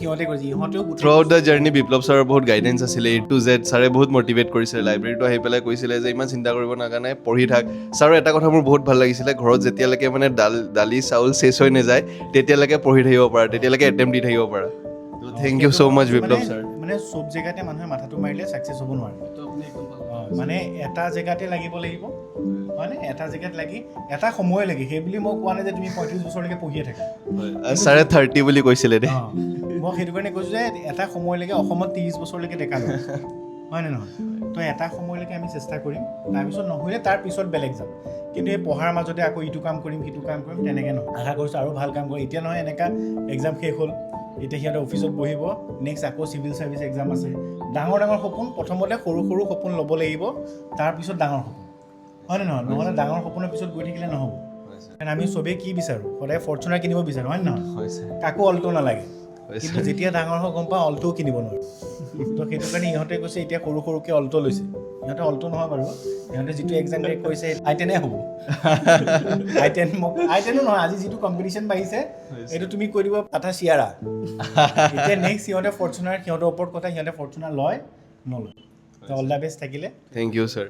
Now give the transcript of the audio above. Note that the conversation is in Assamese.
সিহঁতে কৰিছে, ইহঁতেও থ্ৰুআউট দ্য জাৰ্ণি বিপ্লৱ ছাৰৰ বহুত গাইডেঞ্চ আছিলে, A to Z ছাৰে বহুত মটিভেট কৰিছিলে, লাইব্ৰেৰীটো আহি পেলাই কৈছিলে যে ইমান চিন্তা কৰিব নাগানে পঢ়ি থাক। ছাৰৰ এটা কথা মোৰ বহুত ভাল লাগিছিলে, ঘৰত যেতিয়ালৈকে মানে দালি চাউল চেচ হৈ নাযায় তেতিয়ালৈকে পঢ়ি থাকিব পাৰা, তেতিয়ালৈকে এটেম্প দি থাকিব পাৰা। Thank you so' much Biplab sir. মানে চব জেগাতে মানুহে মাথাটো মাৰিলে ছাকচেছ হ'ব নোৱাৰে, মানে এটা জেগাতে লাগিব হয়নে, এটা জেগাত লাগি এটা সময় লাগে। সেই বুলি মই কোৱা নাই যে তুমি 35 বছৰলৈকে পঢ়িয়ে থাকা, ছাৰে 30 বুলি কৈছিলে দেই। মই সেইটো কাৰণে কৈছোঁ যে এটা সময়লৈকে অসমত 30 বছৰলৈকে ডেকা লয়, হয় নে নহয়? তো এটা সময়লৈকে আমি চেষ্টা কৰিম, তাৰপিছত নহ'লে তাৰ পিছত বেলেগ যাম। কিন্তু এই পঢ়াৰ মাজতে আকৌ ইটো কাম কৰিম সিটো কাম কৰিম তেনেকৈ নহয়। আশা কৰিছোঁ আৰু ভাল কাম কৰিম। এতিয়া নহয় এনেকুৱা এক্সাম শেষ হ'ল, এতিয়া সিহঁতে অফিচত বহিব, নেক্সট আকৌ চিভিল ছাৰ্ভিচ এক্সাম আছে। ডাঙৰ ডাঙৰ সপোন, প্ৰথমতে সৰু সৰু সপোন ল'ব লাগিব, তাৰপিছত ডাঙৰ সপোন, হয় নে নহয়? নহ'লে ডাঙৰ সপোনৰ পিছত গৈ থাকিলে নহ'ব। কাৰণ আমি চবেই কি বিচাৰোঁ, সদায় ফৰ্চুনাৰ কিনিব বিচাৰোঁ, হয় নে নহয়? কাকো অল্টো নালাগে, কিন্তু যেতিয়া ডাঙৰ হৈ গম পাওঁ অল্টোও কিনিব নোৱাৰোঁ। তো সেইটো কাৰণে ইহঁতে কৈছে এতিয়া সৰু সৰুকৈ অল্টো লৈছে। ইহঁতে অল্টো নহয় বাৰু, ইহঁতে যিটো এক্সাম ক্ৰেক কৰিছে I10 হ'ব। I10 নহয়, আজি যিটো কম্পিটিশ্যন বাঢ়িছে এইটো তুমি কৈ দিব টাটা চিয়াৰা। এতিয়া নেক্সট সিহঁতে ফৰ্চুনাৰ, সিহঁতৰ ওপৰত কথা, সিহঁতে ফৰ্চুনাৰ লয় নলয়। তো অল দ্য বেষ্ট থাকিলে। Thank you sir.